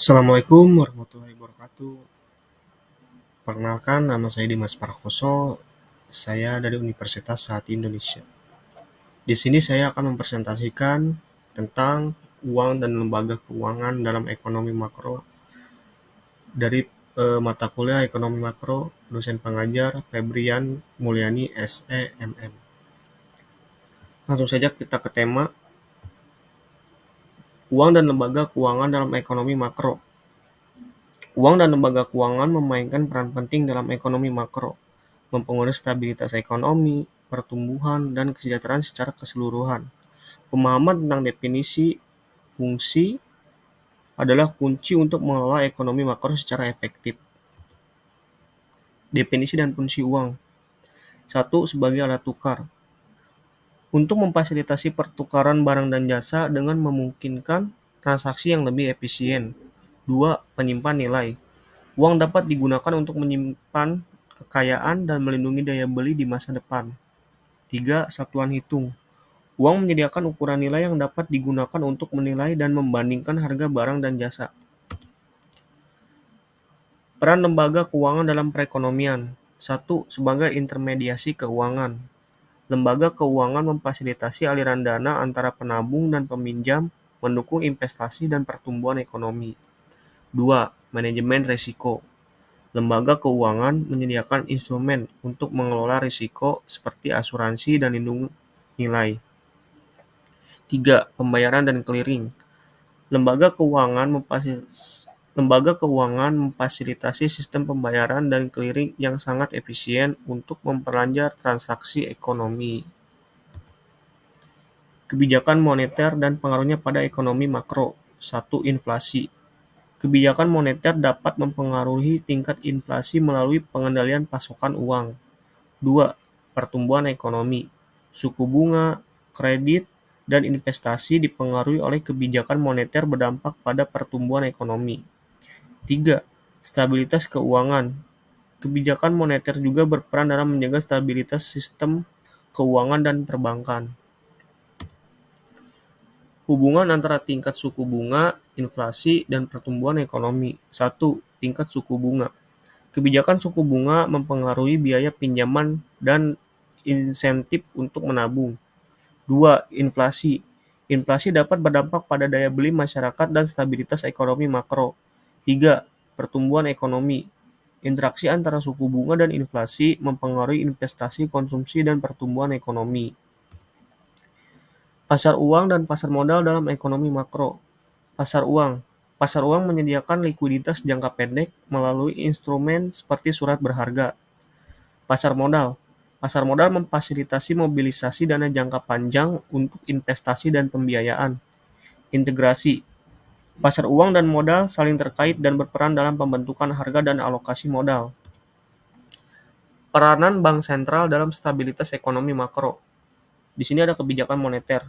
Assalamualaikum warahmatullahi wabarakatuh. Perkenalkan, nama saya Dimas Prakoso. Saya dari Universitas Sahati Indonesia. Di sini saya akan mempresentasikan tentang uang dan lembaga keuangan dalam ekonomi makro dari mata kuliah ekonomi makro, dosen pengajar Febrian Mulyani SEMM. Langsung saja kita ke tema uang dan lembaga keuangan dalam ekonomi makro. Uang dan lembaga keuangan memainkan peran penting dalam ekonomi makro, mempengaruhi stabilitas ekonomi, pertumbuhan, dan kesejahteraan secara keseluruhan. Pemahaman tentang definisi fungsi adalah kunci untuk mengelola ekonomi makro secara efektif. Definisi dan fungsi uang. 1. Sebagai alat tukar. Untuk memfasilitasi pertukaran barang dan jasa dengan memungkinkan transaksi yang lebih efisien. 2. Penyimpan nilai. Uang dapat digunakan untuk menyimpan kekayaan dan melindungi daya beli di masa depan. 3. Satuan hitung. Uang menyediakan ukuran nilai yang dapat digunakan untuk menilai dan membandingkan harga barang dan jasa. Peran lembaga keuangan dalam perekonomian. 1. Sebagai intermediasi keuangan. Lembaga keuangan memfasilitasi aliran dana antara penabung dan peminjam, mendukung investasi dan pertumbuhan ekonomi. 2. Manajemen risiko. Lembaga keuangan menyediakan instrumen untuk mengelola risiko seperti asuransi dan lindung nilai. 3. Pembayaran dan clearing. Lembaga keuangan memfasilitasi sistem pembayaran dan clearing yang sangat efisien untuk memperlancar transaksi ekonomi. Kebijakan moneter dan pengaruhnya pada ekonomi makro. 1. Inflasi. Kebijakan moneter dapat mempengaruhi tingkat inflasi melalui pengendalian pasokan uang. 2. Pertumbuhan ekonomi. Suku bunga, kredit, dan investasi dipengaruhi oleh kebijakan moneter berdampak pada pertumbuhan ekonomi. 3. Stabilitas keuangan. Kebijakan moneter juga berperan dalam menjaga stabilitas sistem keuangan dan perbankan. Hubungan antara tingkat suku bunga, inflasi, dan pertumbuhan ekonomi. 1. Tingkat suku bunga. Kebijakan suku bunga mempengaruhi biaya pinjaman dan insentif untuk menabung. 2. Inflasi. Inflasi dapat berdampak pada daya beli masyarakat dan stabilitas ekonomi makro. 3. Pertumbuhan ekonomi. Interaksi antara suku bunga dan inflasi mempengaruhi investasi, konsumsi, dan pertumbuhan ekonomi. Pasar uang dan pasar modal dalam ekonomi makro. Pasar uang. Pasar uang menyediakan likuiditas jangka pendek melalui instrumen seperti surat berharga. Pasar modal. Pasar modal memfasilitasi mobilisasi dana jangka panjang untuk investasi dan pembiayaan. Integrasi. Pasar uang dan modal saling terkait dan berperan dalam pembentukan harga dan alokasi modal. Peranan bank sentral dalam stabilitas ekonomi makro. Di sini ada kebijakan moneter.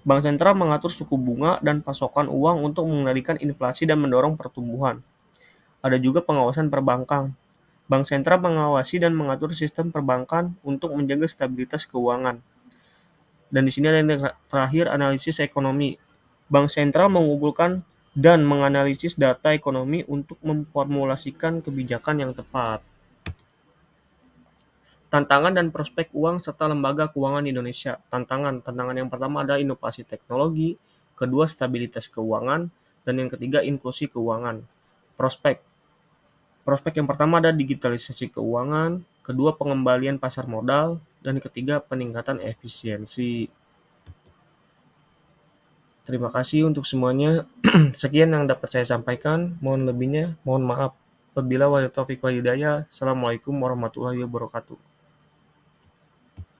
Bank sentral mengatur suku bunga dan pasokan uang untuk mengendalikan inflasi dan mendorong pertumbuhan. Ada juga pengawasan perbankan. Bank sentral mengawasi dan mengatur sistem perbankan untuk menjaga stabilitas keuangan. Dan di sini ada yang terakhir, analisis ekonomi. Bank sentral mengumpulkan dan menganalisis data ekonomi untuk memformulasikan kebijakan yang tepat. Tantangan dan prospek uang serta lembaga keuangan Indonesia. Tantangan yang pertama adalah inovasi teknologi, kedua stabilitas keuangan, dan yang ketiga inklusi keuangan. Prospek yang pertama ada digitalisasi keuangan, kedua pengembalian pasar modal, dan ketiga peningkatan efisiensi. Terima kasih untuk semuanya. Sekian yang dapat saya sampaikan. Mohon lebihnya, mohon maaf. Wabillahi taufiq wal hidayah. Assalamualaikum warahmatullahi wabarakatuh.